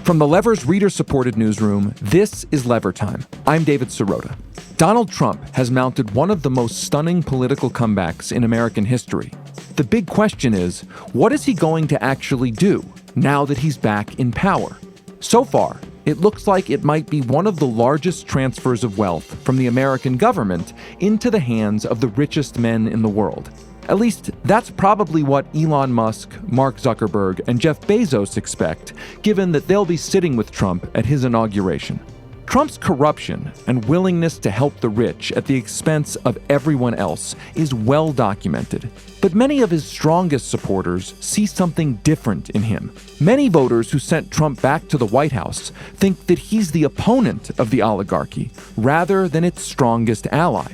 From the Lever's reader-supported newsroom, this is Lever Time. I'm David Sirota. Donald Trump has mounted one of the most stunning political comebacks in American history. The big question is, what is he going to actually do now that he's back in power? So far, it looks like it might be one of the largest transfers of wealth from the American government into the hands of the richest men in the world. At least, that's probably what Elon Musk, Mark Zuckerberg, and Jeff Bezos expect, given that they'll be sitting with Trump at his inauguration. Trump's corruption and willingness to help the rich at the expense of everyone else is well documented. But many of his strongest supporters see something different in him. Many voters who sent Trump back to the White House think that he's the opponent of the oligarchy, rather than its strongest ally.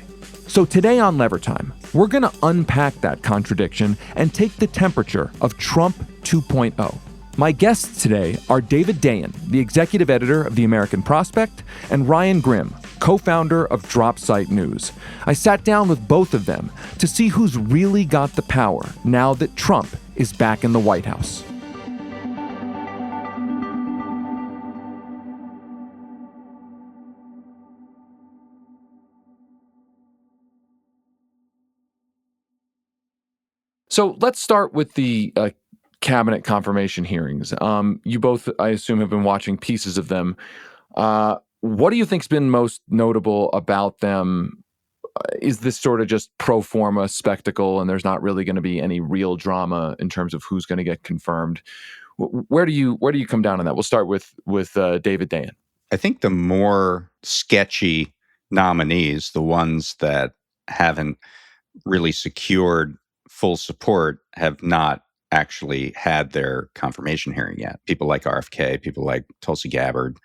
So today on Lever Time, we're going to unpack that contradiction and take the temperature of Trump 2.0. My guests today are David Dayen, the executive editor of The American Prospect, and Ryan Grim, co-founder of Dropsite News. I sat down with both of them to see who's really got the power now that Trump is back in the White House. So let's start with the cabinet confirmation hearings. You both, I assume, have been watching pieces of them. What do you think's been most notable about them? Is this sort of just pro forma spectacle, and there's not really going to be any real drama in terms of who's going to get confirmed? Where do you come down on that? We'll start with David Dayen. I think the more sketchy nominees, the ones that haven't really secured full support, have not actually had their confirmation hearing yet. People like RFK, people like Tulsi Gabbard.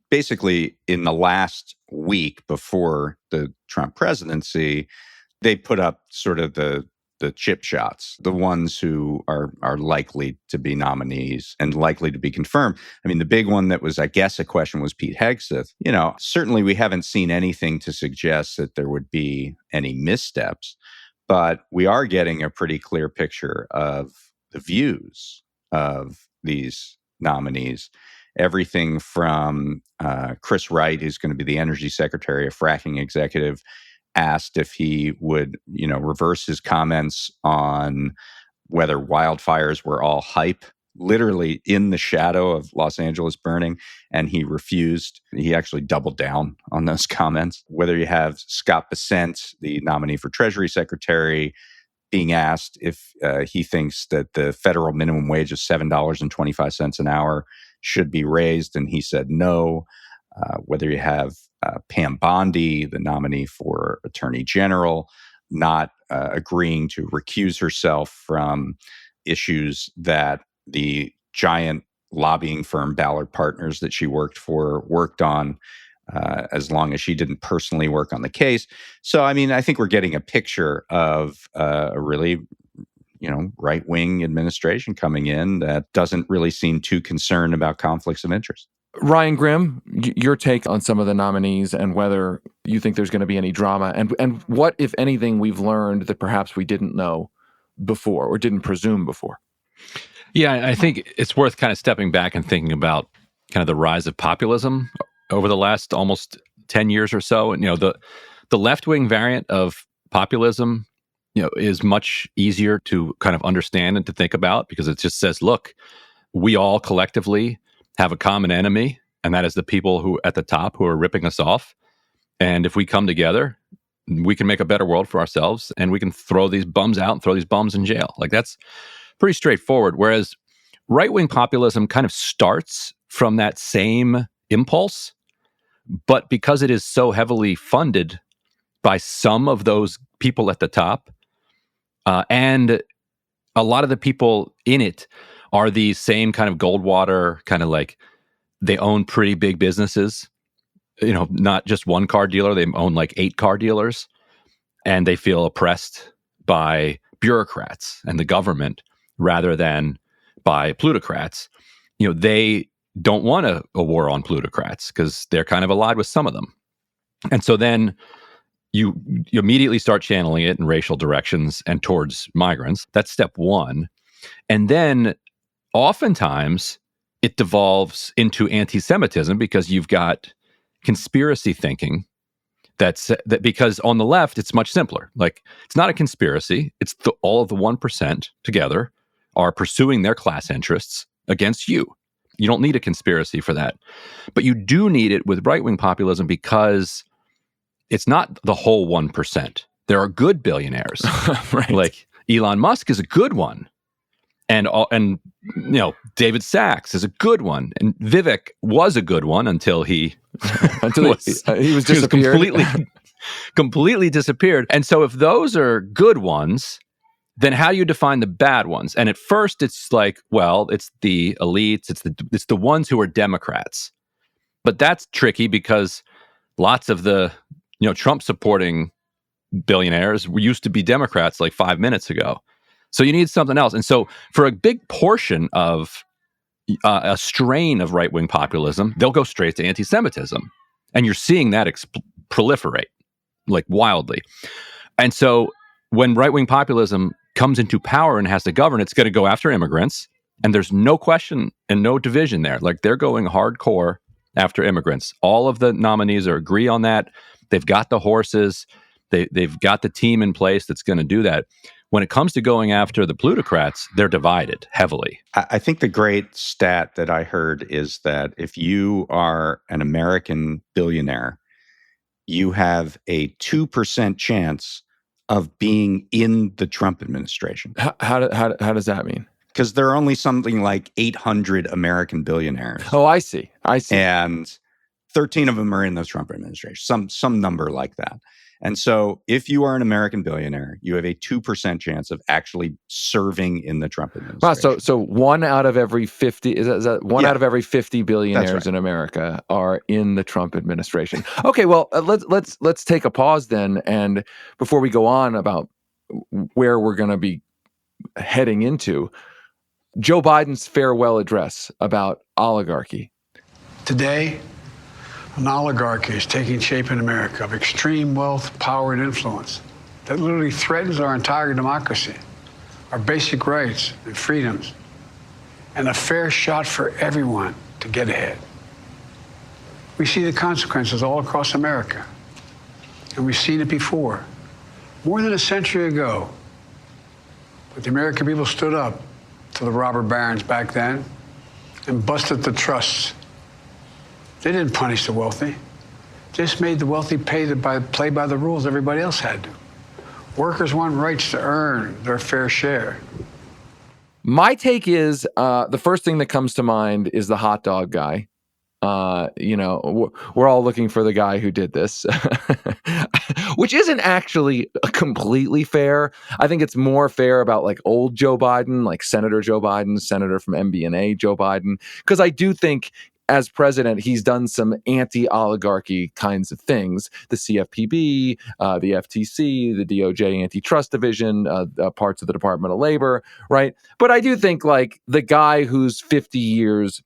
Basically, in the last week before the Trump presidency, they put up sort of the chip shots, the ones who are likely to be nominees and likely to be confirmed. I mean, the big one that was, I guess, a question was Pete Hegseth. You know, certainly we haven't seen anything to suggest that there would be any missteps, but we are getting a pretty clear picture of the views of these nominees. Everything from Chris Wright, who's going to be the energy secretary, a fracking executive, asked if he would, reverse his comments on whether wildfires were all hype, literally in the shadow of Los Angeles burning, and he refused. He actually doubled down on those comments. Whether you have Scott Bessent, the nominee for Treasury Secretary, being asked if he thinks that the federal minimum wage of $7.25 an hour should be raised, and he said no. Whether you have Pam Bondi, the nominee for Attorney General, not agreeing to recuse herself from issues that the giant lobbying firm Ballard Partners that she worked on, as long as she didn't personally work on the case. So, I mean, I think we're getting a picture of a really, right-wing administration coming in that doesn't really seem too concerned about conflicts of interest. Ryan Grim, your take on some of the nominees and whether you think there's going to be any drama, and what, if anything, we've learned that perhaps we didn't know before or didn't presume before. Yeah, I think it's worth kind of stepping back and thinking about kind of the rise of populism over the last almost 10 years or so. And, the left-wing variant of populism, is much easier to kind of understand and to think about, because it just says, look, we all collectively have a common enemy, and that is the people who at the top who are ripping us off. And if we come together, we can make a better world for ourselves, and we can throw these bums out and throw these bums in jail. Like, that's pretty straightforward. Whereas right-wing populism kind of starts from that same impulse, but because it is so heavily funded by some of those people at the top, and a lot of the people in it are these same kind of Goldwater, kind of like they own pretty big businesses, not just one car dealer, they own like 8 car dealers, and they feel oppressed by bureaucrats and the government rather than by plutocrats. They don't want a war on plutocrats because they're kind of allied with some of them. And so then you immediately start channeling it in racial directions and towards migrants. That's step one. And then oftentimes it devolves into anti-Semitism because you've got conspiracy thinking that because on the left, it's much simpler. Like, it's not a conspiracy. It's all of the 1% together are pursuing their class interests against you. You don't need a conspiracy for that. But you do need it with right-wing populism because it's not the whole 1%. There are good billionaires. Right. Like Elon Musk is a good one. And David Sachs is a good one. And Vivek was a good one until he he was disappeared. completely disappeared. And so if those are good ones, then how do you define the bad ones? And at first it's like, well, it's the elites, it's the ones who are Democrats. But that's tricky because lots of the Trump supporting billionaires used to be Democrats like 5 minutes ago. So you need something else. And so for a big portion of a strain of right-wing populism, they'll go straight to anti-Semitism. And you're seeing that proliferate like wildly. And so when right-wing populism comes into power and has to govern, it's going to go after immigrants. And there's no question and no division there. Like, they're going hardcore after immigrants. All of the nominees agree on that. They've got the horses. They've got the team in place that's going to do that. When it comes to going after the plutocrats, they're divided heavily. I think the great stat that I heard is that if you are an American billionaire, you have a 2% chance of being in the Trump administration. How does that mean? Because there are only something like 800 American billionaires. Oh, I see. And 13 of them are in the Trump administration, some number like that. And so if you are an American billionaire, you have a 2% chance of actually serving in the Trump administration. Wow, so 1 out of every 50 is that one out of every 50 billionaires right. in America are in the Trump administration. Okay, well, let's take a pause then, and before we go on about where we're going to be heading into, Joe Biden's farewell address about oligarchy. Today, an oligarchy is taking shape in America of extreme wealth, power, and influence that literally threatens our entire democracy, our basic rights and freedoms, and a fair shot for everyone to get ahead. We see the consequences all across America, and we've seen it before. More than a century ago, but the American people stood up to the robber barons back then and busted the trusts. They didn't punish the wealthy, just made the wealthy play by the rules everybody else had to. Workers want rights to earn their fair share. My take is the first thing that comes to mind is the hot dog guy. We're all looking for the guy who did this, which isn't actually completely fair. I think it's more fair about like old Joe Biden, like Senator Joe Biden, Senator from MBNA Joe Biden, because I do think as president, he's done some anti-oligarchy kinds of things. The CFPB, the FTC, the DOJ antitrust division, parts of the Department of Labor, right? But I do think like the guy who's 50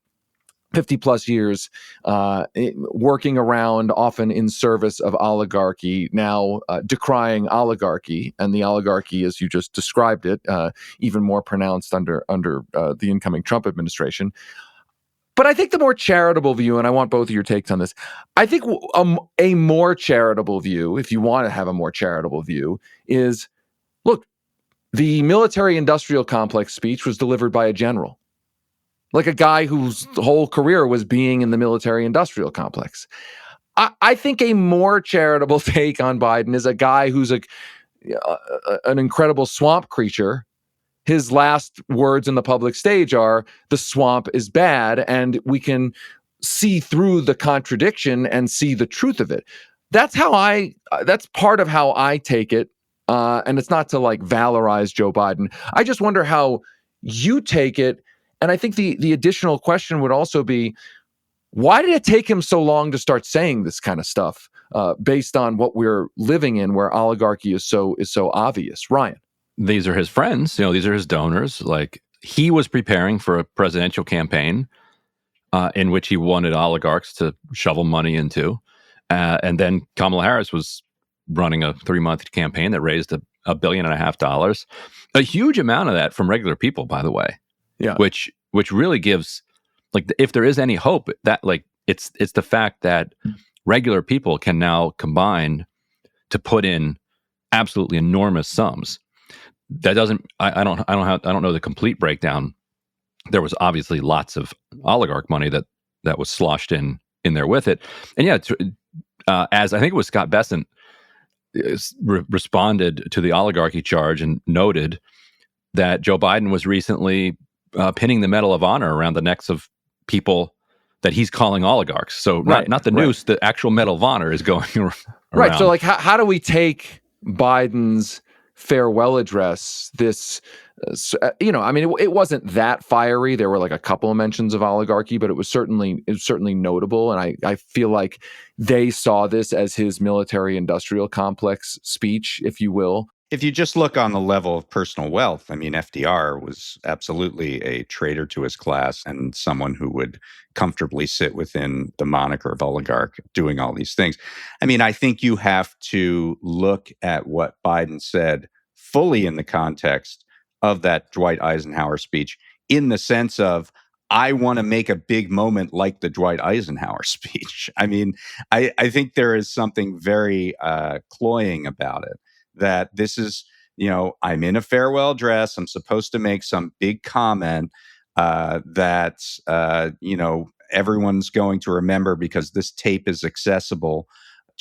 plus years working around, often in service of oligarchy, now decrying oligarchy, and the oligarchy, as you just described it, even more pronounced under the incoming Trump administration. But I think the more charitable view, and I want both of your takes on this, I think a more charitable view, if you want to have a more charitable view, is, look, the military-industrial complex speech was delivered by a general. Like a guy whose whole career was being in the military-industrial complex. I think a more charitable take on Biden is a guy who's an incredible swamp creature. His last words in the public stage are, the swamp is bad, and we can see through the contradiction and see the truth of it. That's part of how I take it. And it's not to like valorize Joe Biden. I just wonder how you take it. And I think the additional question would also be, why did it take him so long to start saying this kind of stuff based on what we're living in, where oligarchy is so obvious? Ryan. These are his friends, these are his donors. Like, he was preparing for a presidential campaign in which he wanted oligarchs to shovel money into. And then Kamala Harris was running a 3-month campaign that raised $1.5 billion. A huge amount of that from regular people, by the way. Yeah. Which really gives like if there is any hope, that like it's the fact that regular people can now combine to put in absolutely enormous sums. That doesn't. I don't know the complete breakdown. There was obviously lots of oligarch money that was sloshed in there with it, and yeah, as I think it was Scott Bessent responded to the oligarchy charge and noted that Joe Biden was recently pinning the Medal of Honor around the necks of people that he's calling oligarchs. So not the noose, the actual Medal of Honor is going around. Right. So like, how do we take Biden's farewell address, this, I mean, it wasn't that fiery. There were like a couple of mentions of oligarchy, but it was certainly notable. And I feel like they saw this as his military industrial complex speech, if you will. If you just look on the level of personal wealth, I mean, FDR was absolutely a traitor to his class and someone who would comfortably sit within the moniker of oligarch doing all these things. I mean, I think you have to look at what Biden said fully in the context of that Dwight Eisenhower speech, in the sense of, I want to make a big moment like the Dwight Eisenhower speech. I mean, I think there is something very cloying about it. That this is, I'm in a farewell address. I'm supposed to make some big comment that, everyone's going to remember because this tape is accessible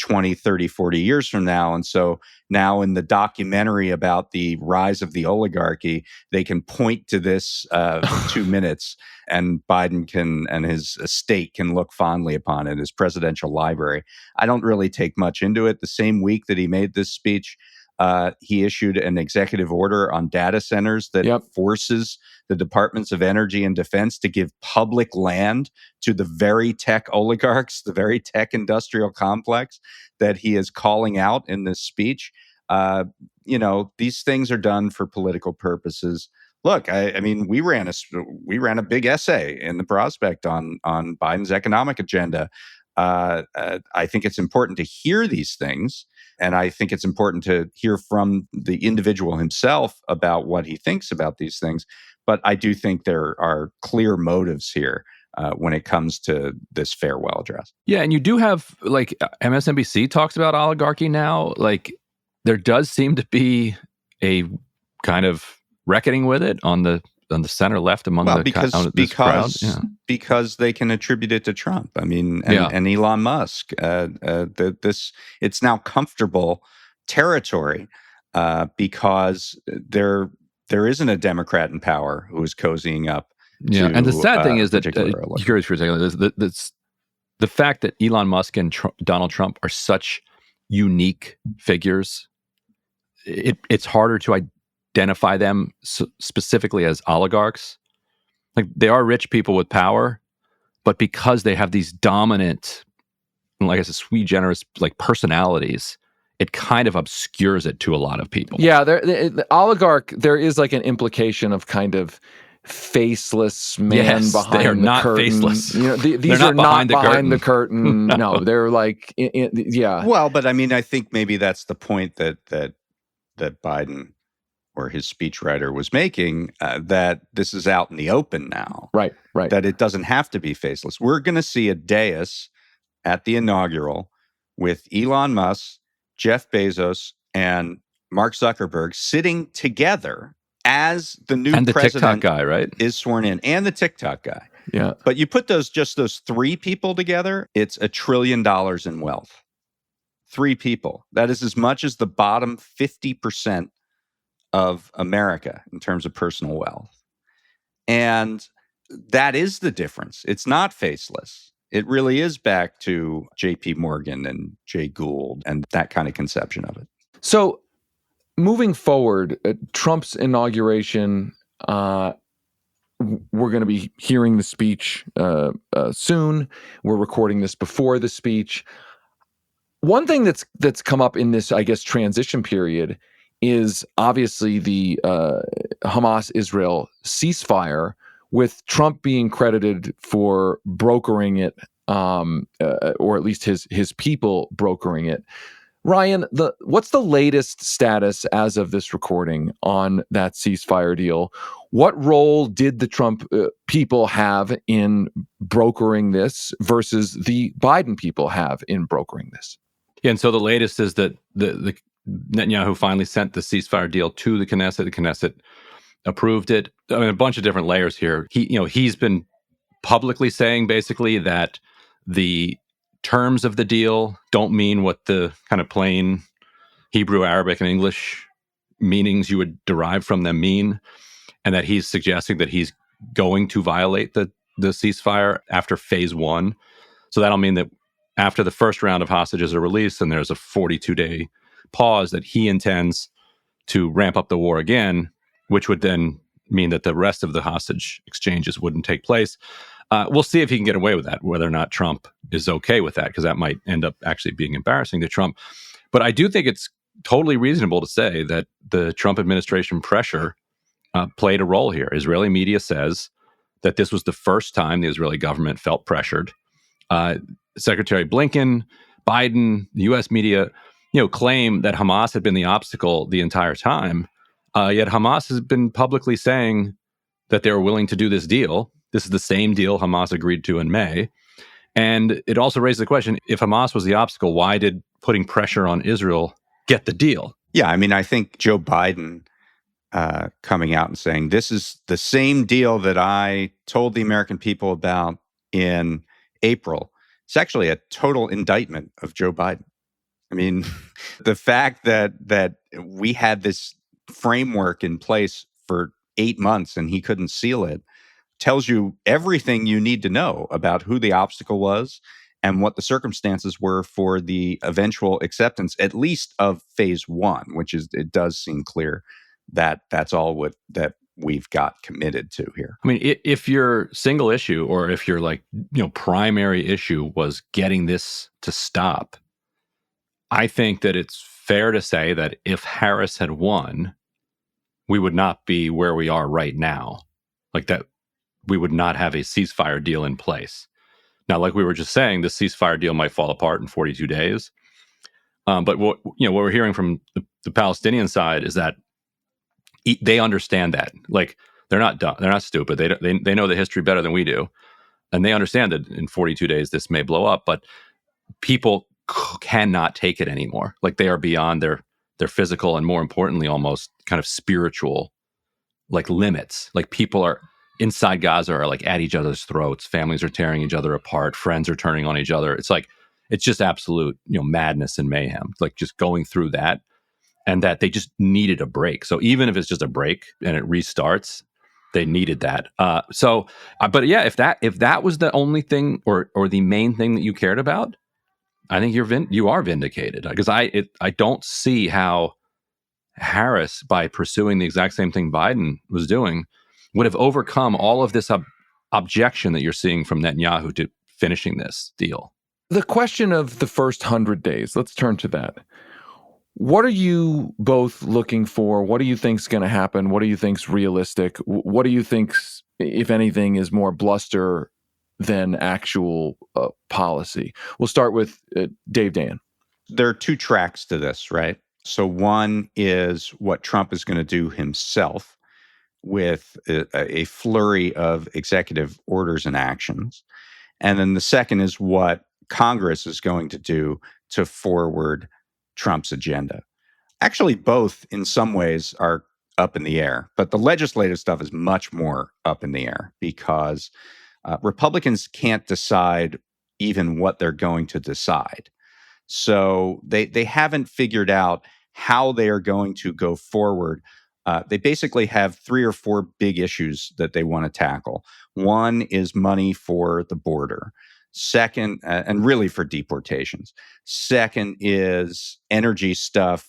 20, 30, 40 years from now. And so now in the documentary about the rise of the oligarchy, they can point to this for 2 minutes, and Biden and his estate can look fondly upon it, his presidential library. I don't really take much into it. The same week that he made this speech, he issued an executive order on data centers that forces the Departments of Energy and Defense to give public land to the very tech oligarchs, the very tech industrial complex that he is calling out in this speech. These things are done for political purposes. Look, I mean, we ran a big essay in the Prospect on Biden's economic agenda. I think it's important to hear these things. And I think it's important to hear from the individual himself about what he thinks about these things. But I do think there are clear motives here when it comes to this farewell address. Yeah, and you do have, like, MSNBC talks about oligarchy now. Like, there does seem to be a kind of reckoning with it on the center left among this crowd. Yeah. Because they can attribute it to Trump. I mean, and Elon Musk. It's now comfortable territory because there isn't a Democrat in power who is cozying up. Yeah, and the sad thing is that curious for a second, the fact that Elon Musk and Donald Trump are such unique figures. It's harder to identify them specifically as oligarchs. Like, they are rich people with power, but because they have these dominant, like I said, sui generis, like, personalities, it kind of obscures it to a lot of people. Yeah, the oligarch, there is like an implication of kind of faceless man behind they are the not curtain. Faceless. These are not behind the curtain. No, they're like, yeah. Well, but I mean, I think maybe that's the point that Biden or his speechwriter was making, that this is out in the open now. Right. That it doesn't have to be faceless. We're going to see a dais at the inaugural with Elon Musk, Jeff Bezos, and Mark Zuckerberg sitting together as the new and the president TikTok guy, right? Is sworn in, and the TikTok guy. Yeah. But you put those three people together, it's $1 trillion in wealth. 3 people. That is as much as the bottom 50% of America in terms of personal wealth. And that is the difference. It's not faceless. It really is back to J.P. Morgan and Jay Gould and that kind of conception of it. So moving forward, Trump's inauguration, we're going to be hearing the speech soon. We're recording this before the speech. One thing that's come up in this, I guess, transition period is obviously the Hamas-Israel ceasefire, with Trump being credited for brokering it, or at least his people brokering it. Ryan, what's the latest status as of this recording on that ceasefire deal? What role did the Trump people have in brokering this versus the Biden people have in brokering this? Yeah, and so the latest is that the Netanyahu finally sent the ceasefire deal to the Knesset. The Knesset approved it. I mean, a bunch of different layers here. He's been publicly saying basically that the terms of the deal don't mean what the kind of plain Hebrew, Arabic, and English meanings you would derive from them mean, and that he's suggesting that he's going to violate the ceasefire after phase one. So that'll mean that after the first round of hostages are released and there's a 42-day pause, that he intends to ramp up the war again, which would then mean that the rest of the hostage exchanges wouldn't take place. We'll see if he can get away with that, whether or not Trump is okay with that, because that might end up actually being embarrassing to Trump. But I do think it's totally reasonable to say that the Trump administration pressure played a role here. Israeli media says that this was the first time the Israeli government felt pressured. Secretary Blinken, Biden, the U.S. media, claim that Hamas had been the obstacle the entire time. Yet Hamas has been publicly saying that they were willing to do this deal. This is the same deal Hamas agreed to in May. And it also raises the question, if Hamas was the obstacle, why did putting pressure on Israel get the deal? Yeah, I mean, I think Joe Biden coming out and saying, this is the same deal that I told the American people about in April. It's actually a total indictment of Joe Biden. I mean, the fact that we had this framework in place for 8 months and he couldn't seal it tells you everything you need to know about who the obstacle was and what the circumstances were for the eventual acceptance, at least of phase one, which is, it does seem clear that that's all that we've got committed to here. I mean, if your single issue, or if your primary issue was getting this to stop, I think that it's fair to say that if Harris had won, we would not be where we are right now. Like that, we would not have a ceasefire deal in place. Now, like we were just saying, the ceasefire deal might fall apart in 42 days. But what we're hearing from the Palestinian side is that they understand that. Like, they're not dumb, they're not stupid. They know the history better than we do, and they understand that in 42 days this may blow up. But people cannot take it anymore. Like, they are beyond their physical and, more importantly, almost kind of spiritual limits. Like, people are inside Gaza are at each other's throats. Families are tearing each other apart. Friends are turning on each other. It's just absolute madness and mayhem. Like, just going through that, and that they just needed a break. So even if it's just a break and it restarts, they needed that. But yeah, if that was the only thing or the main thing that you cared about, I think you are vindicated, because I don't see how Harris, by pursuing the exact same thing Biden was doing, would have overcome all of this objection that you're seeing from Netanyahu to finishing this deal. The question of the first 100 days, let's turn to that. What are you both looking for? What do you think's going to happen? What do you think's realistic? What do you think, if anything, is more bluster than actual policy? We'll start with Dave Dayen. There are two tracks to this, right? So one is what Trump is going to do himself with a flurry of executive orders and actions. And then the second is what Congress is going to do to forward Trump's agenda. Actually, both in some ways are up in the air, but the legislative stuff is much more up in the air, because Republicans can't decide even what they're going to decide. So they haven't figured out how they are going to go forward. They basically have 3 or 4 big issues that they want to tackle. One is money for the border. Second, and really for deportations. Second is energy stuff,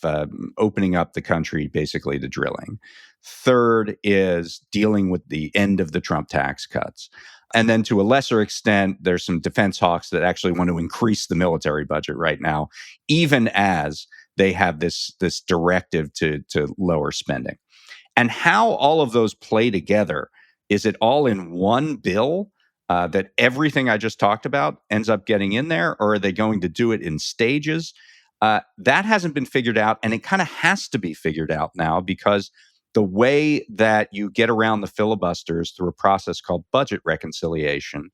opening up the country basically to drilling. Third is dealing with the end of the Trump tax cuts. And then to a lesser extent, there's some defense hawks that actually want to increase the military budget right now, even as they have this directive to lower spending. And how all of those play together, is it all in one bill that everything I just talked about ends up getting in there, or are they going to do it in stages? That hasn't been figured out, and it kind of has to be figured out now because the way that you get around the filibuster is through a process called budget reconciliation.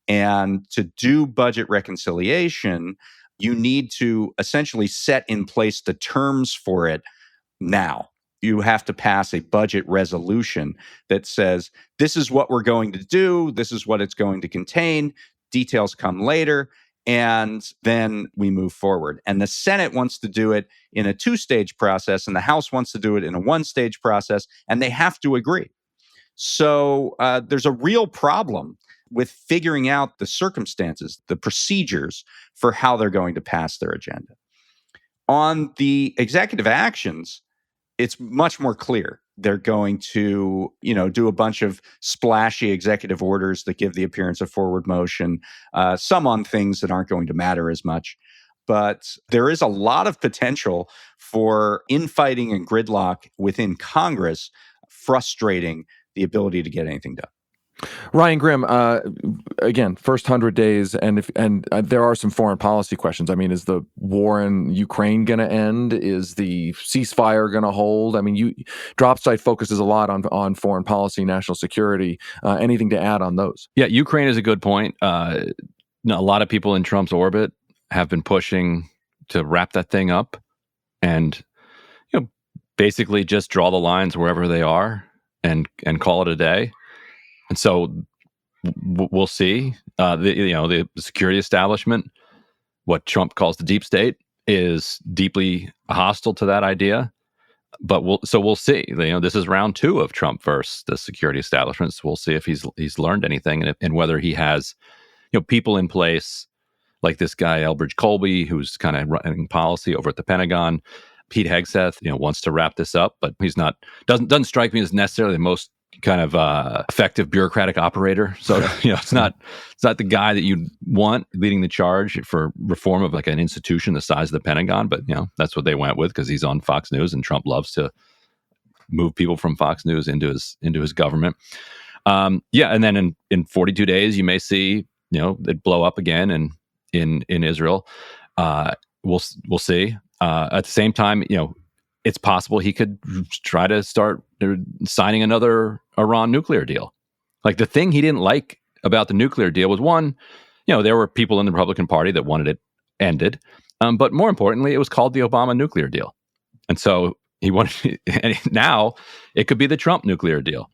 And to do budget reconciliation, you need to essentially set in place the terms for it now. You have to pass a budget resolution that says, this is what we're going to do, this is what it's going to contain, details come later, and then we move forward. And the Senate wants to do it in a two-stage process, and the House wants to do it in a one-stage process, and they have to agree. So there's a real problem with figuring out the circumstances, the procedures for how they're going to pass their agenda. On the executive actions, it's much more clear. They're going to, do a bunch of splashy executive orders that give the appearance of forward motion, some on things that aren't going to matter as much. But there is a lot of potential for infighting and gridlock within Congress, frustrating the ability to get anything done. Ryan Grim, again, first 100 days, and there are some foreign policy questions. I mean, is the war in Ukraine going to end? Is the ceasefire going to hold? I mean, Drop Site focuses a lot on foreign policy, national security. Anything to add on those? Yeah, Ukraine is a good point. A lot of people in Trump's orbit have been pushing to wrap that thing up and, basically just draw the lines wherever they are and call it a day. And so we'll see. The security establishment, what Trump calls the deep state, is deeply hostile to that idea. But we'll see. This is round 2 of Trump versus the security establishment. So we'll see if he's learned anything and whether he has people in place like this guy Elbridge Colby, who's kind of running policy over at the Pentagon. Pete Hegseth, wants to wrap this up, but he's not. Doesn't strike me as necessarily the most kind of effective bureaucratic operator. So it's not the guy that you want leading the charge for reform of like an institution the size of the Pentagon. But that's what they went with because he's on Fox News, and Trump loves to move people from Fox News into his government. And then in 42 days, you may see it blow up again in Israel. We'll see. At the same time, it's possible he could try to start signing another Iran nuclear deal. Like the thing he didn't like about the nuclear deal was one, there were people in the Republican Party that wanted it ended. But more importantly, it was called the Obama nuclear deal. And so he wanted, and now it could be the Trump nuclear deal.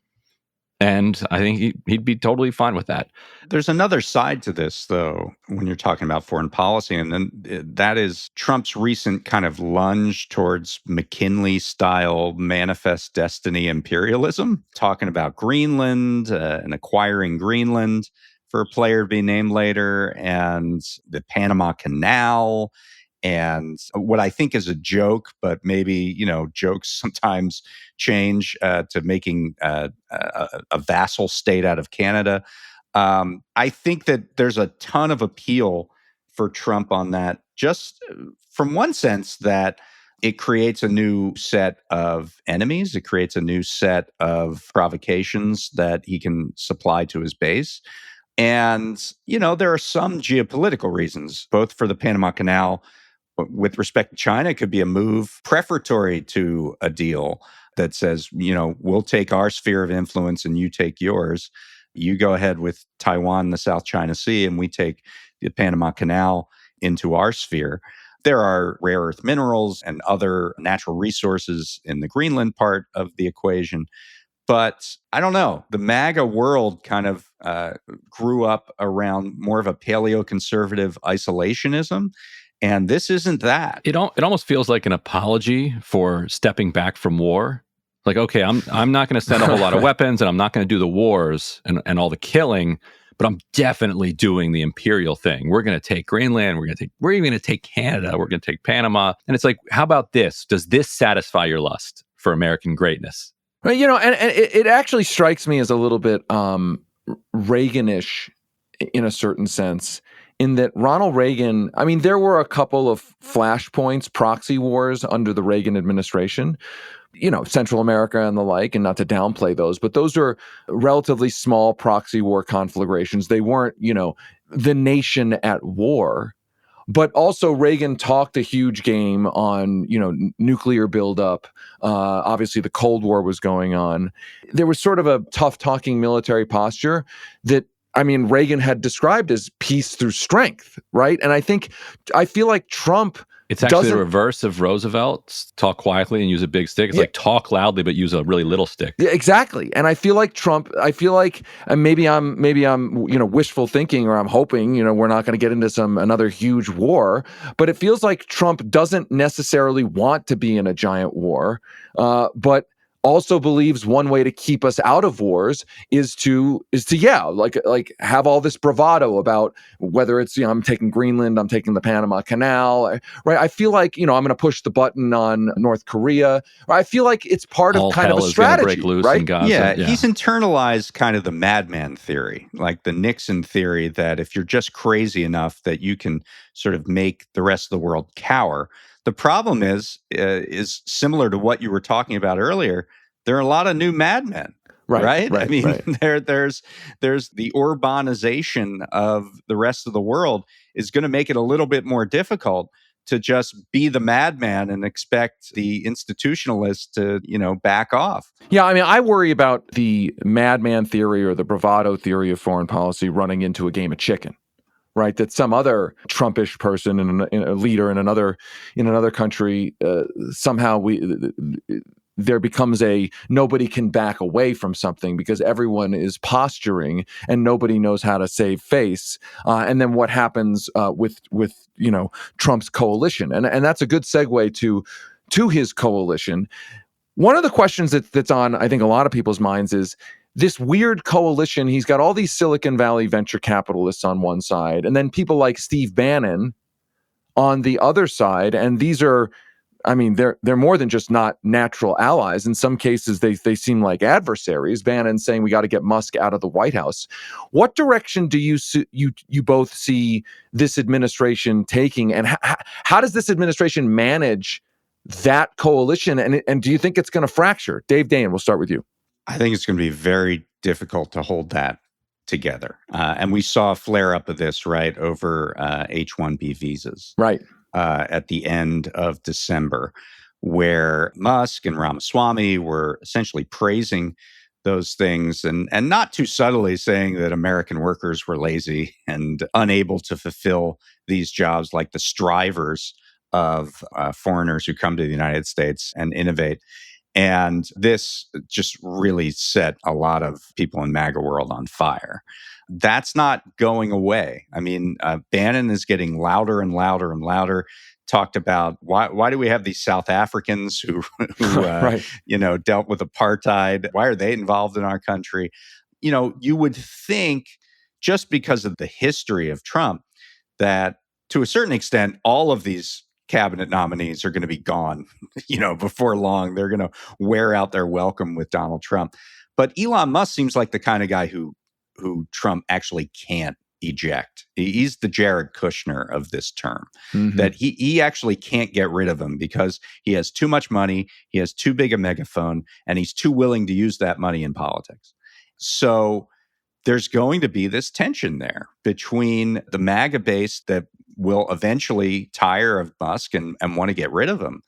And I think he'd be totally fine with that. There's another side to this, though, when you're talking about foreign policy, and then that is Trump's recent kind of lunge towards McKinley-style manifest destiny imperialism, talking about Greenland and acquiring Greenland for a player to be named later, and the Panama Canal, and what I think is a joke, but maybe, jokes sometimes change to making a vassal state out of Canada. I think that there's a ton of appeal for Trump on that, just from one sense that it creates a new set of enemies. It creates a new set of provocations that he can supply to his base. And, there are some geopolitical reasons, both for the Panama Canal. With respect to China, it could be a move preparatory to a deal that says, we'll take our sphere of influence and you take yours. You go ahead with Taiwan and the South China Sea, and we take the Panama Canal into our sphere. There are rare earth minerals and other natural resources in the Greenland part of the equation. But I don't know. The MAGA world kind of grew up around more of a paleoconservative isolationism. And this isn't that. It almost feels like an apology for stepping back from war. Like, okay, I'm not going to send a whole lot of weapons, and I'm not going to do the wars and all the killing, but I'm definitely doing the imperial thing. We're going to take Greenland. We're even going to take Canada. We're going to take Panama. And it's like, how about this? Does this satisfy your lust for American greatness? Well, and it actually strikes me as a little bit Reaganish in a certain sense. In that Ronald Reagan, I mean, there were a couple of flashpoints, proxy wars under the Reagan administration, Central America and the like, and not to downplay those, but those are relatively small proxy war conflagrations. They weren't, the nation at war. But also Reagan talked a huge game on, nuclear buildup. Obviously, the Cold War was going on. There was sort of a tough talking military posture that, Reagan had described as peace through strength, right? And I feel like Trump. It's actually the reverse of Roosevelt's talk quietly and use a big stick. It's like talk loudly but use a really little stick. Yeah, exactly. And I feel like Trump. And maybe I'm wishful thinking, or I'm hoping we're not going to get into another huge war. But it feels like Trump doesn't necessarily want to be in a giant war, but also believes one way to keep us out of wars is to have all this bravado about whether it's I'm taking Greenland, I'm taking the Panama Canal, right? I feel like I'm going to push the button on North Korea. I feel like it's part of kind of a strategy, break loose right? In Gaza. Yeah, he's internalized kind of the madman theory, like the Nixon theory, that if you're just crazy enough that you can sort of make the rest of the world cower. The problem is similar to what you were talking about earlier. There are a lot of new madmen, right? I mean, there's the urbanization of the rest of the world is going to make it a little bit more difficult to just be the madman and expect the institutionalists to, back off. Yeah, I worry about the madman theory or the bravado theory of foreign policy running into a game of chicken. Right, that some other Trumpish person and a leader in another country somehow there becomes nobody can back away from something because everyone is posturing and nobody knows how to save face. And then what happens with Trump's coalition, and that's a good segue to his coalition. One of the questions that's on, I think, a lot of people's minds is this weird coalition. He's got all these Silicon Valley venture capitalists on one side, and then people like Steve Bannon on the other side. And these are, they're more than just not natural allies. In some cases, they seem like adversaries. Bannon saying we got to get Musk out of the White House. What direction do you both see this administration taking, and how does this administration manage that coalition? And do you think it's going to fracture? Dave Dayen, we'll start with you. I think it's going to be very difficult to hold that together. And we saw a flare up of this, right, over H-1B visas. Right. At the end of December, where Musk and Ramaswamy were essentially praising those things and not too subtly saying that American workers were lazy and unable to fulfill these jobs like the strivers of foreigners who come to the United States and innovate. And this just really set a lot of people in MAGA world on fire. That's not going away. Bannon is getting louder and louder and louder. Talked about why do we have these South Africans who right. Dealt with apartheid? Why are they involved in our country? You would think just because of the history of Trump that to a certain extent, all of these cabinet nominees are going to be gone, before long. They're going to wear out their welcome with Donald Trump. But Elon Musk seems like the kind of guy who Trump actually can't eject. He's the Jared Kushner of this term, that he actually can't get rid of him because he has too much money, he has too big a megaphone, and he's too willing to use that money in politics. So there's going to be this tension there between the MAGA base that will eventually tire of Musk and want to get rid of him,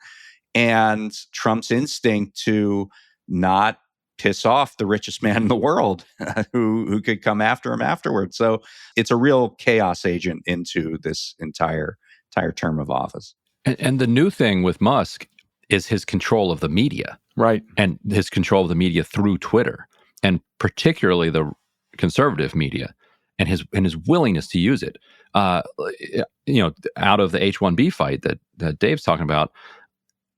and Trump's instinct to not piss off the richest man in the world who could come after him afterwards. So it's a real chaos agent into this entire term of office. And the new thing with Musk is his control of the media. Right. And his control of the media through Twitter, and particularly the conservative media, and his willingness to use it. Out of the H-1B fight that Dave's talking about,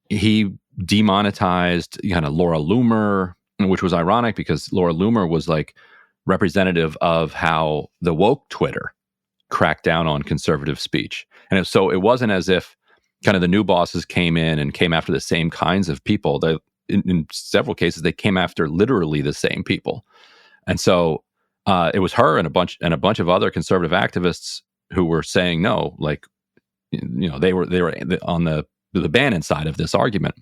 he demonetized kind of Laura Loomer, which was ironic because Laura Loomer was like representative of how the woke Twitter cracked down on conservative speech. And so it wasn't as if kind of the new bosses came in and came after the same kinds of people. In several cases, they came after literally the same people. And so it was her and a bunch of other conservative activists who were saying no, like, they were on the Bannon side of this argument.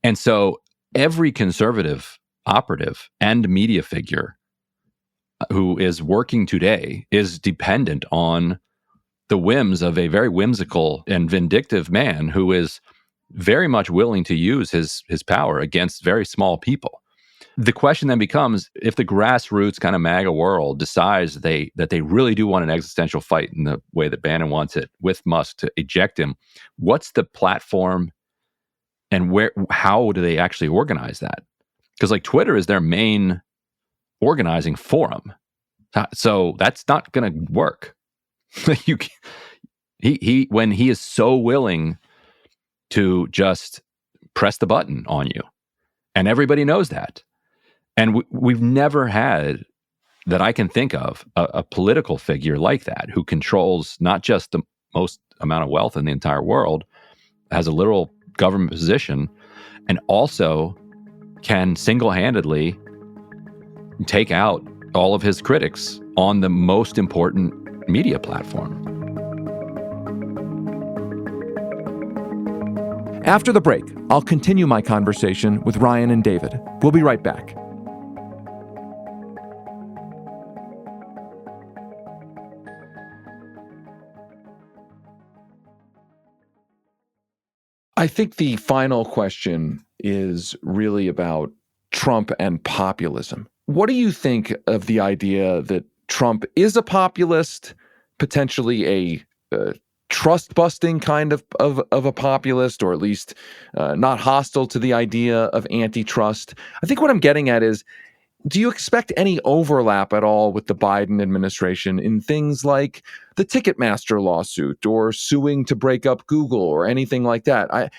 And so every conservative operative and media figure who is working today is dependent on the whims of a very whimsical and vindictive man who is very much willing to use his power against very small people. The question then becomes, if the grassroots kind of MAGA world decides that they really do want an existential fight in the way that Bannon wants it with Musk to eject him, what's the platform and how do they actually organize that? Because like Twitter is their main organizing forum. So that's not going to work. He when he is so willing to just press the button on you, and everybody knows that. And we've never had, that I can think of, a political figure like that who controls not just the most amount of wealth in the entire world, has a literal government position, and also can single-handedly take out all of his critics on the most important media platform. After the break, I'll continue my conversation with Ryan and David. We'll be right back. I think the final question is really about Trump and populism. What do you think of the idea that Trump is a populist, potentially a trust-busting kind of a populist, or at least not hostile to the idea of antitrust? I think what I'm getting at is, do you expect any overlap at all with the Biden administration in things like the Ticketmaster lawsuit or suing to break up Google or anything like that?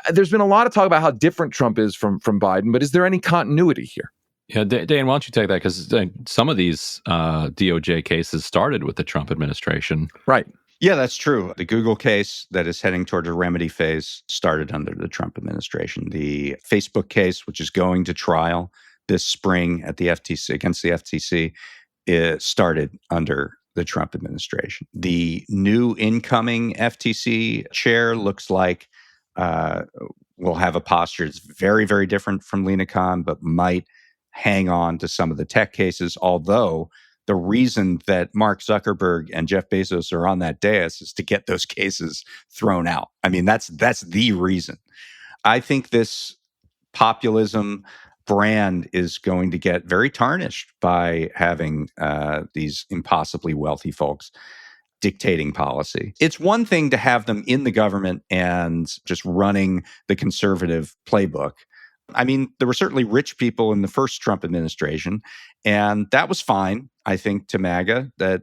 There's been a lot of talk about how different Trump is from Biden, but is there any continuity here? Yeah, Dan, why don't you take that? Because some of these DOJ cases started with the Trump administration. Right. Yeah, that's true. The Google case that is heading toward a remedy phase started under the Trump administration. The Facebook case, which is going to trial this spring at the FTC against the FTC, started under the Trump administration. The new incoming FTC chair looks like will have a posture that's very, very different from Lina Khan, but might hang on to some of the tech cases. Although the reason that Mark Zuckerberg and Jeff Bezos are on that dais is to get those cases thrown out. I mean, that's the reason. I think this populism brand is going to get very tarnished by having these impossibly wealthy folks dictating policy. It's one thing to have them in the government and just running the conservative playbook. I mean, there were certainly rich people in the first Trump administration, and that was fine, I think, to MAGA, that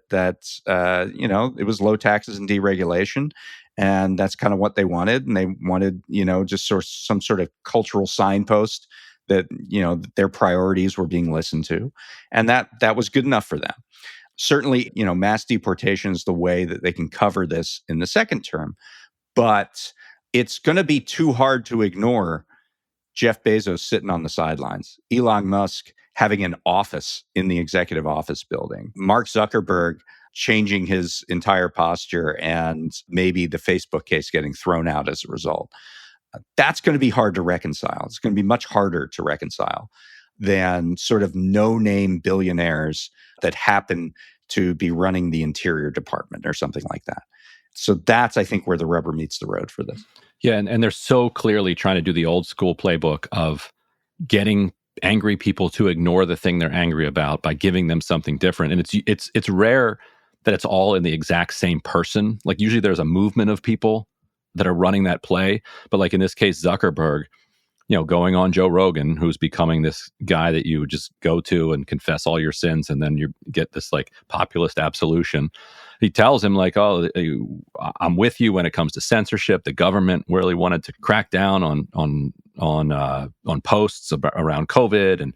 it was low taxes and deregulation. And that's kind of what they wanted. And they wanted, just some sort of cultural signpost that, their priorities were being listened to. And that was good enough for them. Certainly, mass deportation is the way that they can cover this in the second term. But it's going to be too hard to ignore Jeff Bezos sitting on the sidelines, Elon Musk having an office in the executive office building, Mark Zuckerberg changing his entire posture, and maybe the Facebook case getting thrown out as a result. That's going to be hard to reconcile. It's going to be much harder to reconcile than sort of no-name billionaires that happen to be running the Interior Department or something like that. So that's, I think, where the rubber meets the road for this. Yeah, and they're so clearly trying to do the old school playbook of getting angry people to ignore the thing they're angry about by giving them something different. And it's rare that it's all in the exact same person. Like usually there's a movement of people that are running that play. But like in this case, Zuckerberg, going on Joe Rogan, who's becoming this guy that you just go to and confess all your sins, and then you get this like populist absolution. He tells him like, "Oh, I'm with you when it comes to censorship. The government really wanted to crack down on posts around COVID, and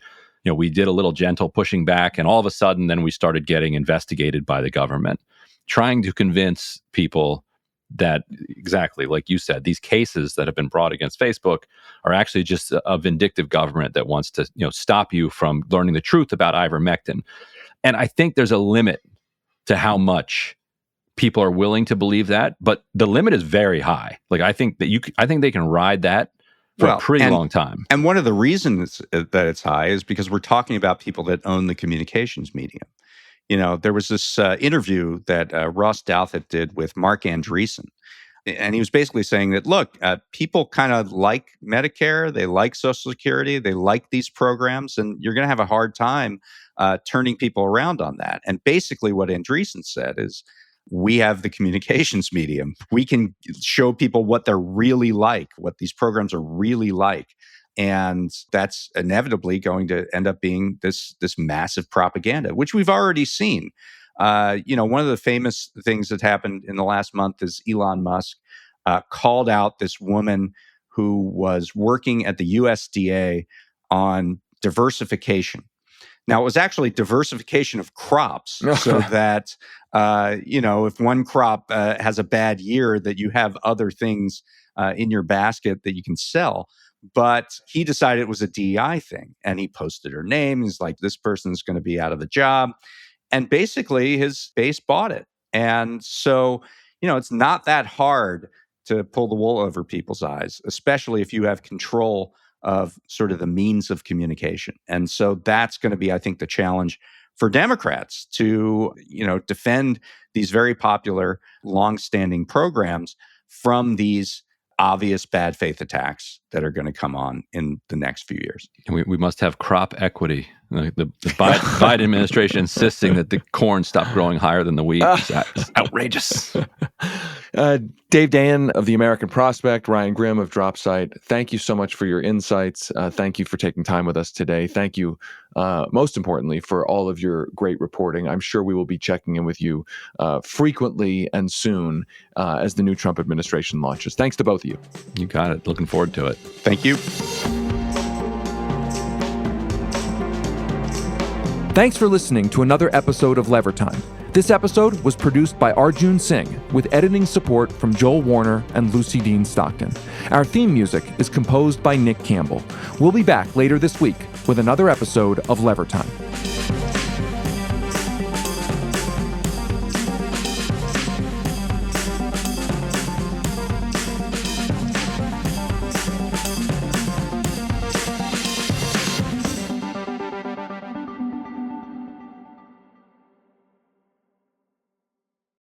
we did a little gentle pushing back, and all of a sudden, then we started getting investigated by the government, trying to convince people that, exactly like you said, these cases that have been brought against Facebook are actually just a vindictive government that wants to stop you from learning the truth about ivermectin." And I think there's a limit to how much people are willing to believe that, but the limit is very high. Like I think they can ride that for a pretty long time. And one of the reasons that it's high is because we're talking about people that own the communications medium. There was this interview that Ross Douthat did with Mark Andreessen. And he was basically saying that, look, people kind of like Medicare, they like Social Security, they like these programs, and you're going to have a hard time turning people around on that. And basically what Andreessen said is, we have the communications medium. We can show people what they're really like, what these programs are really like. And that's inevitably going to end up being this massive propaganda, which we've already seen. One of the famous things that happened in the last month is Elon Musk called out this woman who was working at the USDA on diversification. Now, it was actually diversification of crops so that, if one crop has a bad year, that you have other things in your basket that you can sell. But he decided it was a DEI thing, and he posted her name. He's like, this person's going to be out of the job. And basically, his base bought it. And so, it's not that hard to pull the wool over people's eyes, especially if you have control of sort of the means of communication. And so that's going to be, I think, the challenge for Democrats to, defend these very popular, longstanding programs from these obvious bad faith attacks that are going to come on in the next few years. And we must have crop equity. The Biden administration insisting that the corn stop growing higher than the wheat is outrageous. Dave Dayen of The American Prospect, Ryan Grimm of DropSite, thank you so much for your insights. Thank you for taking time with us today. Thank you, most importantly, for all of your great reporting. I'm sure we will be checking in with you frequently and soon as the new Trump administration launches. Thanks to both of you. You got it. Looking forward to it. Thank you. Thanks for listening to another episode of Lever Time. This episode was produced by Arjun Singh with editing support from Joel Warner and Lucy Dean Stockton. Our theme music is composed by Nick Campbell. We'll be back later this week with another episode of Lever Time.